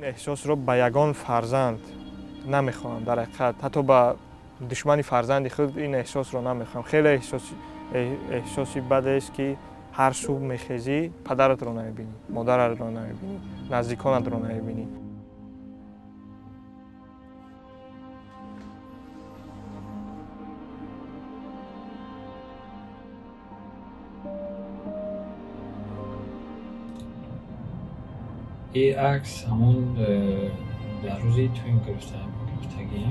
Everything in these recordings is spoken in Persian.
این احساس رو به یگان فرزند نمیخوام. در حقیقت حتی با دشمن فرزند خود این احساس رو نمیخوام. خیلی احساسی بد است که هر صبح میخیزی پدرت رو نمیبینی، مادرت رو نمیبینی، نزدیکانت رو نمیبینی. این عکس همون در روزی تو این گرفتگی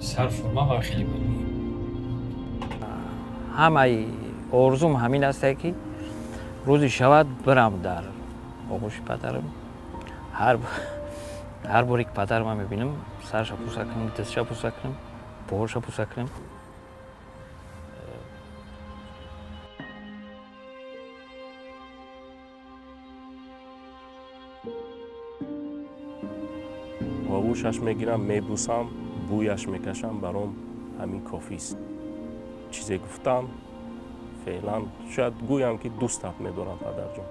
سر فرما و خیلی بلوی. همه آرزوم همین است که روزی شود برم در آغوش پدرم. هر باری که پدرم میبینم سرش بوسه کنم، دستش بوسه کنم، پاهاش بوسه کنم. آغوشش میگیرم، میبوسم، بویش میکشم، برام همین کافی است. چیزی گفتم فعلا شاید گویم که دوستت میدارم پدر جان.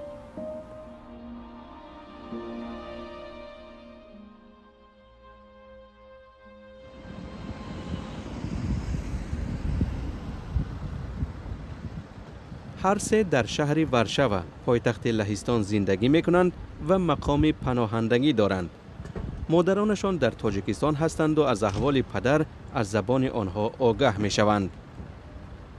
هر سه در شهر ورشوا پایتخت لهستان زندگی میکنند و مقام پناهندگی دارند. مادرانشان در تاجیکستان هستند و از احوال پدر از زبان آنها آگاه میشوند.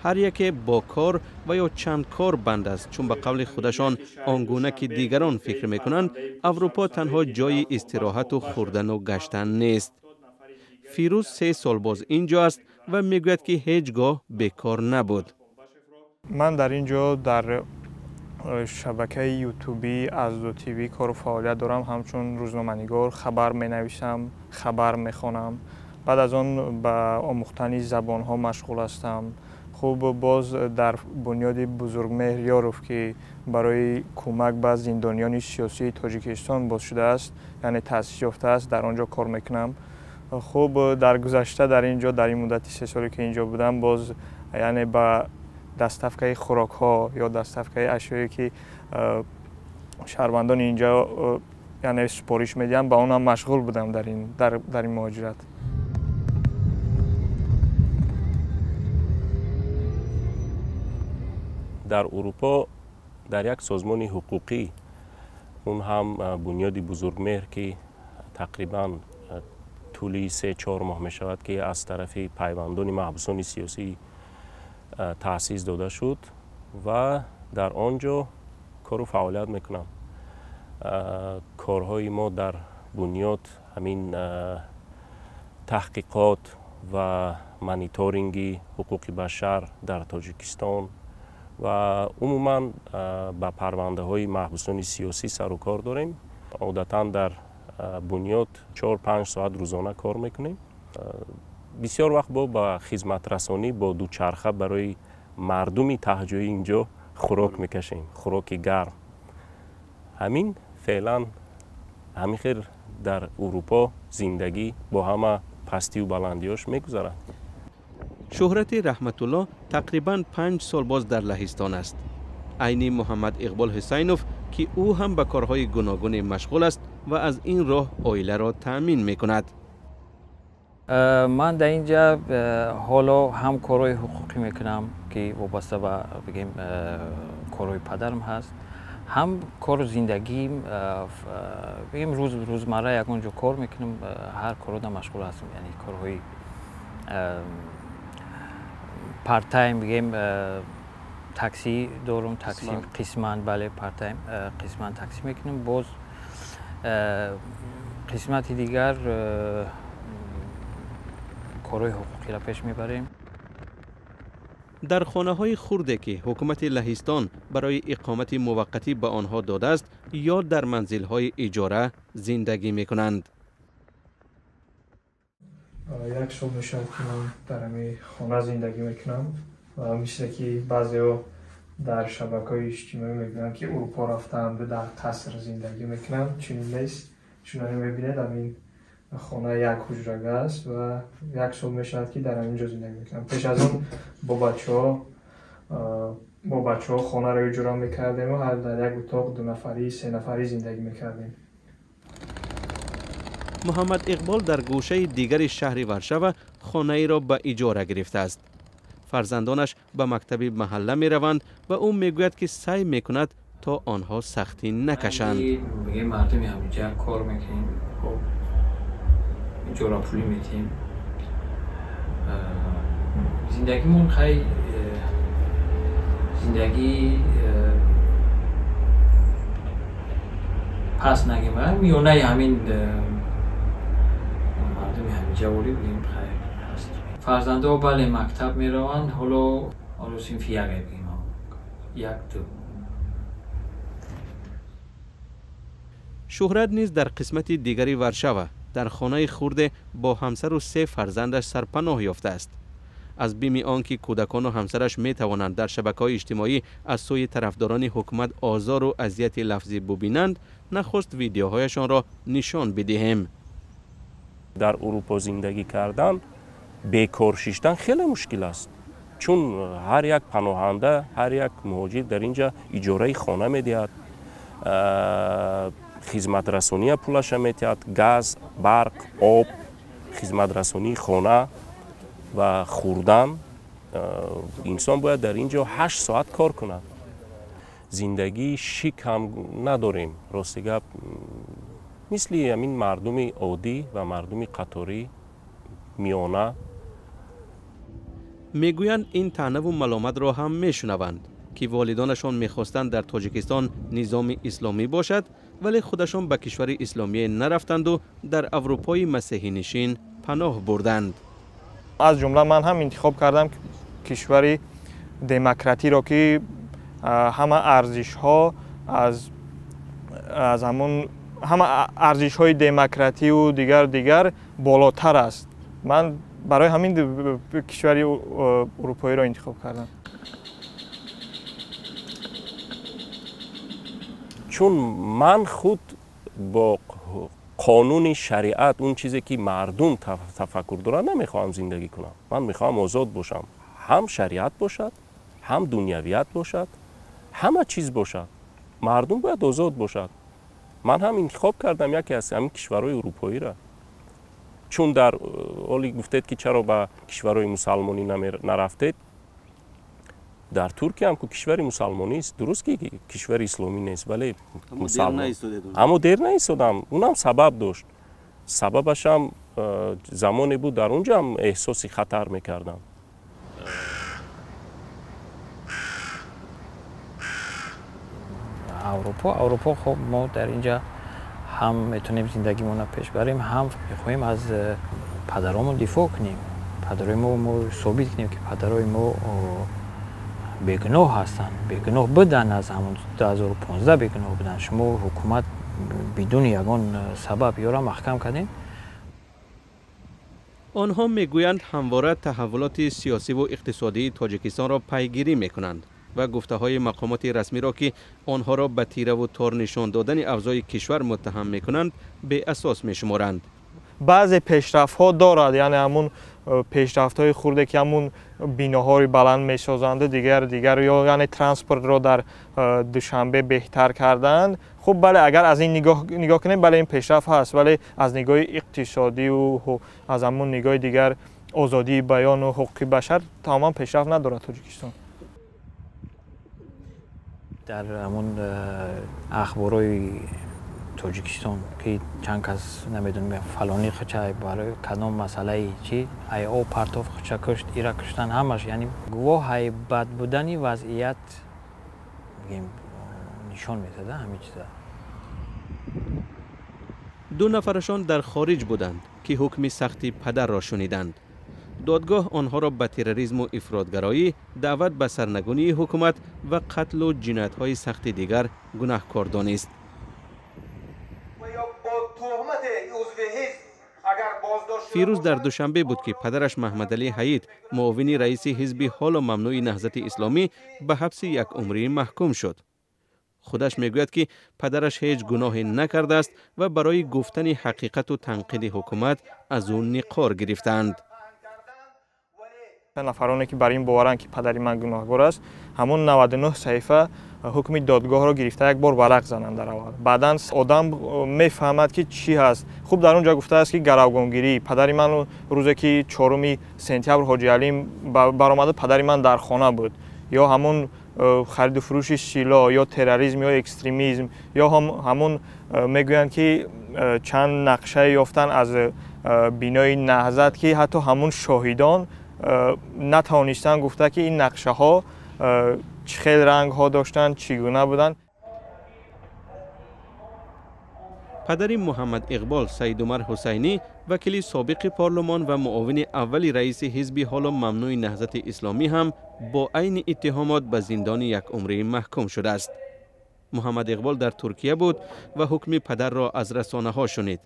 هر یک با کار و یا چند کار بند است، چون به قول خودشان آنگونه که دیگران فکر میکنند اروپا تنها جای استراحت و خوردن و گشتن نیست. فیروز 3 سال باز اینجا است و میگوید که هیچگاه بیکار نبود. من در اینجا در شبکه یوتیوبی از دو تیوی کار و فعالیت دارم. همچون روزنامه‌نگار خبر می‌نویسم، خبر می‌خوانم. بعد از آن به آموختن زبان‌ها مشغول هستم. خوب باز در بنیاد بزرگمهر یاروف که برای کمک به زندانیان سیاسی تاجیکستان باز شده است، یعنی تأسیس یافته است، در آنجا کار میکنم. خوب در گذشته در اینجا در این مدت 3 سالی که اینجا بودم باز یعنی به دستفکه خوراک ها یا دستفکه اشیایی که شهروندان اینجا یعنی سپارش میدن با اونم مشغول بودم در این مهاجرت. در اروپا در یک سازمان حقوقی، اون هم بنیادی بزرگمهر که تقریبا طولی 3-4 ماه می شود که از طرف پیوندان محبوسان سیاسی تأسیس داده شد و در آنجا کار و فعالیت میکنم. کارهای ما در بنیاد همین تحقیقات و مانیتورینگ حقوق بشر در تاجیکستان و عموما با پرونده های محبوسان سیاسی سر و کار داریم. عادتا در بنیاد 4-5 ساعت روزانه کار میکنیم. بسیار وقت با خدمت رسانی با دوچرخه برای مردمی تهجوی اینجا خوراک میکشیم، خوراک گرم. همین فعلا همین خیر در اروپا زندگی با همه پستی و بلندیاش میگذرد. شهرت رحمت الله تقریباً 5 سال باز در لهستان است. عین محمد اقبال حسینوف که او هم به کارهای گوناگون مشغول است و از این راه عائله را تأمین میکند. من در اینجا حالا هم کارهای حقوقی میکنم که وابسته به بگیم کارهای پدرم هست، هم کار زندگی بگیم روزمره یکونجا کار میکنم. هر کارو در مشغول هستم، یعنی کارهای پارت تایم بگیم تاکسی دارم، تاکسی قسمت، بله پارت تایم قسمت تاکسی میکنم. باز قسمت دیگر کارهای حقوقی را پیش میبریم. در خانه های خرده که حکومت لهستان برای اقامت موقتی به آنها داده است یا در منزل های اجاره زندگی می کنند. 1 سال میشه که من در همین خانه زندگی میکنم و مثل که بعضی ها در شبکه‌های اجتماعی میگن که اروپا رفتم به در قصر زندگی میکنم. چنین نیست. چون میبینید همین خانه 1 حجره است و 1 سال میشد که در همینجا زندگی میکنم. پیش از اون با بچه ها با بچه‌ها خانه رو اجاره میکردیم و هر در یک اتاق 2 نفری 3 نفری زندگی میکردیم. محمد اقبال در گوشه دیگر شهر ورشو خانه ای را به اجاره گرفته است. فرزندانش به مکتب محله می روند و او میگوید که سعی میکند تا آنها سختی نکشند. میگه مردمی همینجا کار میکنیم، خب اجاره پولی میتیم، زندگیمون خیلی زندگی پس نگیم میونه همین مردمی همینجا ولی بگیم خیلی هست. فرزنده بله مکتب میروند، حالا صنف یک بگیم یک دو. شهرت نیز در قسمت دیگری ورشو در خانه خرد با همسر و 3 فرزندش سرپناه یافته است. از بیم آنکه کودکان و همسرش می توانند در شبکه‌های اجتماعی از سوی طرفداران حکومت آزار و اذیت لفظی ببینند، نخست ویدیوهایشان را نشان بدهیم. در اروپا زندگی کردن، بیکار شدن خیلی مشکل است. چون هر یک پناهنده، هر یک مهاجر در اینجا اجاره خانه میدهد، خدمت رسانی پولش میدهد، گاز، برق، آب، خدمت رسانی خانه و خوردن. انسان باید در اینجا 8 ساعت کار کند. زندگی شیک هم نداریم. راستی گپ مثل همین مردم عادی و مردم قطاری میانه. میگویند این طعنه و ملامت را هم میشنوند که والدانشان میخواستند در تاجیکستان نظام اسلامی باشد، ولی خودشان به کشور اسلامی نرفتند و در اروپای مسیحی نشین پناه بردند. از جمله من هم انتخاب کردم کشوری دموکراتی را که همه ارزش ها از همون همه ارزش های دموکراتی و دیگر بالاتر است. من برای همین کشوری اروپایی را انتخاب کردم. چون من خود با قانون شریعت، اون چیزی که مردم تفکر دارن، نمیخوام زندگی کنم. من میخوام آزاد باشم. هم شریعت باشد، هم دنیویت باشد، همه چیز باشد. مردم باید آزاد باشد. من هم انتخاب کردم یکی از همین کشورهای اروپایی را. چون در حالی گفتید که چرا به کشورهای مسلمانی نرفتید، در ترکیه هم که کشور مسلمانی است، درست که کشور اسلامی نیست، ولی مسلمان. اما دیر نایستادم. اونم سبب داشت. سببش هم زمانی بود در اونجا هم احساس خطر میکردم. اروپا خب ما در اینجا هم میتونیم زندگیمون رو پیش بریم، هم میخوایم از پدرامون دفاع کنیم. پدرای ما ثابت کنیم که پدرای ما بیگناه هستن، بیگناه بدن، از همون 2015 بیگناه بدن. شما حکومت بدون یگان سبب یا را محکم کردین. آنها میگویند همواره تحولات سیاسی و اقتصادی تاجیکستان را پیگیری میکنند و گفته های مقامات رسمی را که آنها را به تیره و تار نشان دادن اوضاع کشور متهم میکنند به اساس میشمارند. بعضی پیشرفت ها دارد، یعنی همون پیشرفت های خورده که همون بیناهای بلند میسازند، دیگر یا یعنی ترانسپورت را در دوشنبه بهتر کردند. خب بله، اگر از این نگاه کنیم بله این پیشرفت هست، ولی از نگاه اقتصادی و از همون نگاه دیگر آزادی بیان و حقوق بشر تمام پیشرفت ندارد تاجیکستان. در همون اخبارهای تاجیکستان که چند کس نمیدونم فلانی خچه برای کدام مسئله چی ای او پرتاف خچه کشت، ایرا کشتن، همش یعنی گواه های بد بودنی وضعیت نشان میده همین چیزا. 2 نفرشان در خارج بودند که حکم سختی پدر را شنیدند. دادگاه آنها را به تروریسم و افراطگرایی، دعوت به سرنگونی حکومت و قتل و جنایت‌های سخت دیگر گناهکار دانست. فیروز در دوشنبه بود که پدرش محمد علی حیید، معاون رئیس حزب حال و ممنوع نهضت اسلامی، به حبس 1 عمری محکوم شد. خودش میگوید که پدرش هیچ گناهی نکرده است و برای گفتن حقیقت و تنقید حکومت از او نقار گرفتند. نفرانی که بر این باورند که پدر من گناهگار است، همون 99 صحیفه حکم دادگاه را گرفته یک بار ورق زنند در اول. بعداً آدم میفهمد که چی هست. خوب در اونجا گفته است که گروگانگیری، پدر من روزی که 4 سپتامبر حاجی علیم برآمده، پدر من در خانه بود، یا همون خرید و فروش سلاح، یا تروریسم، یا اکستریمیسم، یا همون میگویند که چند نقشه یافتن از بینای نهضت که حتی همون شاهدان نتوانستند گفته که این نقشه ها چه خیلی رنگ ها داشتن، چگونه بودن. پدر محمد اقبال سید عمر حسینی، وکیل سابق پارلمان و معاون اول رئیس حزب حالا ممنوع نهضت اسلامی هم با عین اتهامات به زندان 1 عمره محکوم شده است. محمد اقبال در ترکیه بود و حکم پدر را از رسانه ها شنید.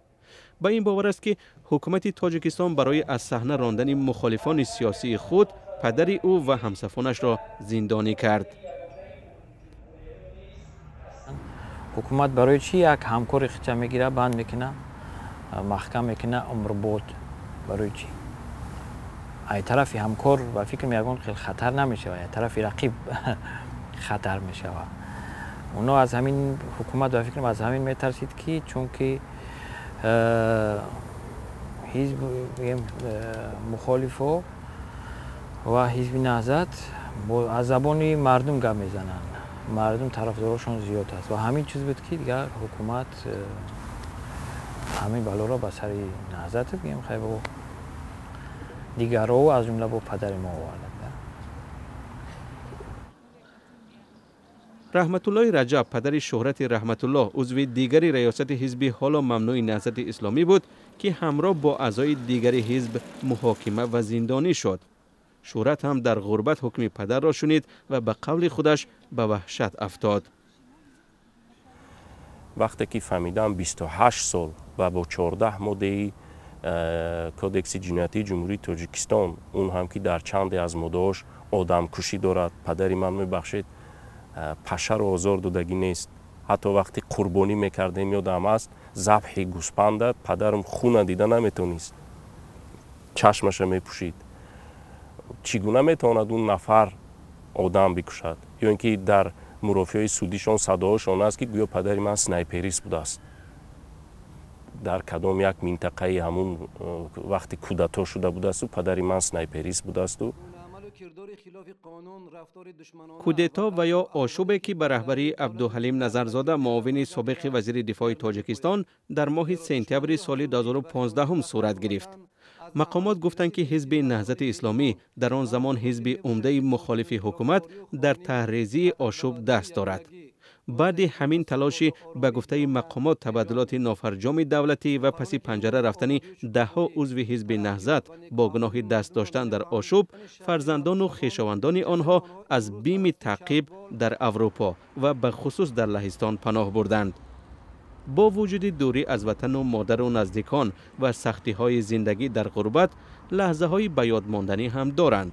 با این باور است که حکومت تاجیکستان برای از صحنه راندن مخالفان سیاسی خود پدر او و همسفانش را زندانی کرد. حکومت برای چی یک همکار خیچه میگیره، بند میکنه، محکم میکنه، عمر بود؟ برای چی؟ ای طرفی همکار و فکر میگن خیلی خطر نمیشه و ای طرفی رقیب خطر میشه و اونا از همین حکومت و فکر از همین میترسید که چون که حزب مخالف و حزب نهضت از زبان مردم گپ میزنن، مردم طرفدارشون زیاد است و همین چیز بود که دیگر حکومت همین بلا را به سر نهضت بگیم خیلی با دیگرها و از جمله با پدر ما آورد. رحمت الله رجب، پدر شهرت رحمت الله، عضو دیگر ریاست حزب حالا ممنوع نهضت اسلامی بود که همراه با اعضای دیگر حزب محاکمه و زندانی شد. شهرت هم در غربت حکم پدر را شنید و به قول خودش به وحشت افتاد. وقتی که فهمیدم 28 سال و با 14 ماده کودکس جنایتی جمهوری تاجیکستان، اون هم که در چند از ماده‌اش آدم کشی دارد، پدری من میبخشید پشه را آزار دادگی نیست. حتی وقتی قربانی میکردیم یادم است ذبح گوسپند پدرم خون دیده نمیتونست، چشمش میپوشید. چگونه میتواند اون نفر آدم بکشد؟ یا اینکه در مرافعه سودیشان صداهاشان است که گویا پدر من سنایپریست بوده است. در کدام یک منطقه همون وقتی کودتا شده بوده است و پدر من سنایپریست بوده است. کودتا و یا آشوبی که به رهبری عبدالحلیم نظرزاده معاون سابق وزیر دفاع تاجیکستان در ماه سپتامبر سال 2015 صورت گرفت. مقامات گفتند که حزب نهضت اسلامی در آن زمان حزب عمده مخالف حکومت در طرحریزی آشوب دست دارد. بعد همین تلاشی به گفته مقامات تبادلات نافرجام دولتی و پس پنجره رفتن دهها عضو حزب نهضت با گناه دست داشتن در آشوب، فرزندان و خویشاوندان آنها از بیم تعقیب در اروپا و به خصوص در لهستان پناه بردند. با وجود دوری از وطن و مادر و نزدیکان و سختی های زندگی در غربت، لحظه های به یاد ماندنی هم دارند.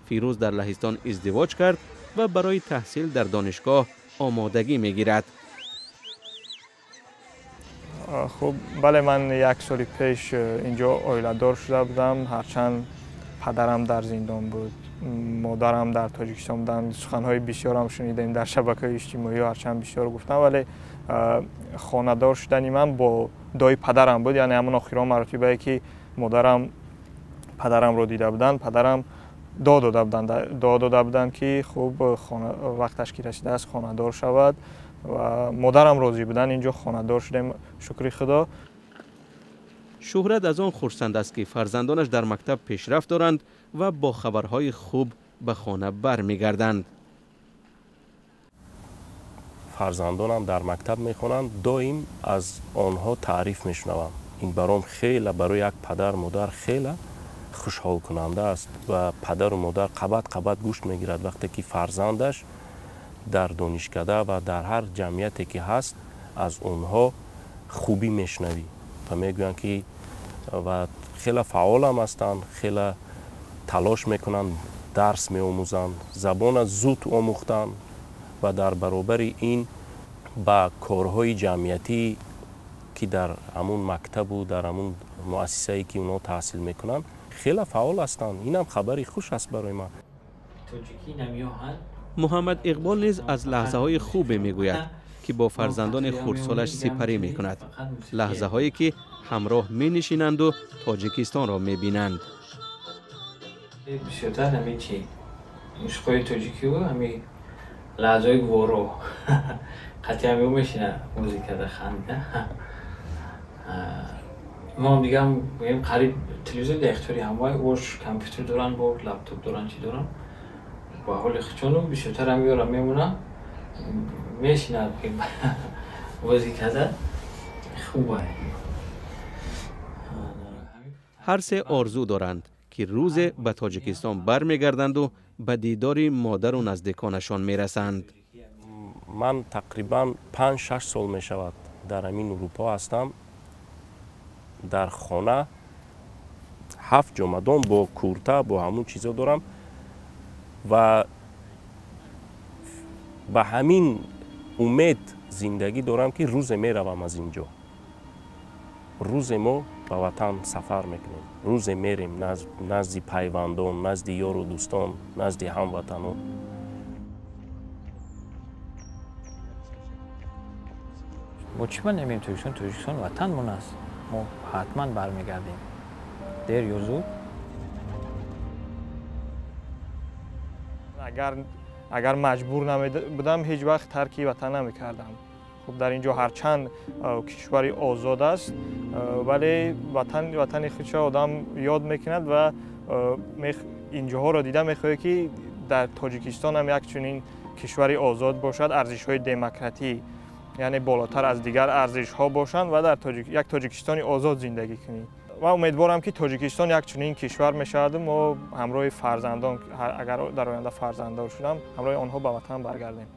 فیروز در لهستان ازدواج کرد و برای تحصیل در دانشگاه آمادگی میگیرد. خب بله، من 1 سال پیش اینجا آیله‌دار شده بودم، هرچند پدرم در زندان بود، مادرم در تاجیکستان بودن. سخنهای بسیار هم شنیدیم در شبکه‌های اجتماعی، هرچند بسیار گفتم، ولی خانه‌دار شدن من با دای پدرم بود. یعنی همون آخرین مرتبه‌ای که مادرم پدرم رو دیده بودن، پدرم داد داده بودن که خوب وقتش که رسیده است خانه‌دار شود و مادرم راضی بودن. اینجا خانه‌دار شدیم، شکر خدا. شهرت از آن خرسند است که فرزندانش در مکتب پیشرفت دارند و با خبرهای خوب به خانه برمیگردند. فرزندانم در مکتب میخوانند، دائم از آنها تعریف میشنوم. این برام خیلی برای یک پدر مادر خیلی خوشحال کننده است و پدر و مادر قبط گوش میگیرد وقتی که فرزندش در دانشکده و در هر جمعیتی که هست از اونها خوبی میشنوی و میگویند که و خیلی فعال هم هستند، خیلی تلاش میکنند، درس میآموزند، زبان زود آموختن و در برابر این با کارهای جمعیتی که در همون مکتب و در همون مؤسسه‌ای که اونا تحصیل میکنن خیلی فعال هستند. اینم خبری خوش است برای ما. محمد اقبال نیز از لحظه های خوب میگوید که با فرزندان خردسالش سپری می کند. لحظه هایی که همراه می نشینند و تاجیکستان را می بینند. بسیارتر همین چی؟ عشقای تاجیکی و همین لحظه های گوارو قطعی همین میشینه موزیک ده خنده. ما هم دیگه هم قریب تلویزیون ده اختیاری همه اوش کامپیوتر دارن با لپتاپ دارن چی دارن با حال خچونم بسیارتر همین را میمونم میشینه موزیک ده خوبه. هر سه آرزو دارند که روز به تاجیکستان برمیگردند و به دیدار مادر و نزدیکانشان میرسند. من تقریبا 5-6 سال می شود در همین اروپا هستم. در خانه 7 چمدان با کورتا با همون چیزا دارم و به همین امید زندگی دارم که روز میروم از اینجا. روز ما به وطن سفر میکنیم، روز میریم نزد پیوندان، نزد یار و دوستان، نزد هموطنان. با چی من نمیم تاجیکستان وطنمون است. ما حتما برمیگردیم دیر یا زود. اگر مجبور نمی بودم هیچ وقت ترک وطن نمیکردم. خب در اینجا هرچند کشوری آزاد است ولی وطن خودش آدم یاد میکند و اینجاها را دیدم میخواد که در تاجیکستان هم یک چنین کشوری آزاد باشد، ارزش‌های دموکراتی یعنی بالاتر از دیگر ارزش‌ها باشند و در یک تاجیکستانی آزاد زندگی کنیم. و امیدوارم که تاجیکستان یک چنین کشور میشود و همراه فرزندان اگر در آینده فرزنددار شدم همراه آنها به وطن برگردیم.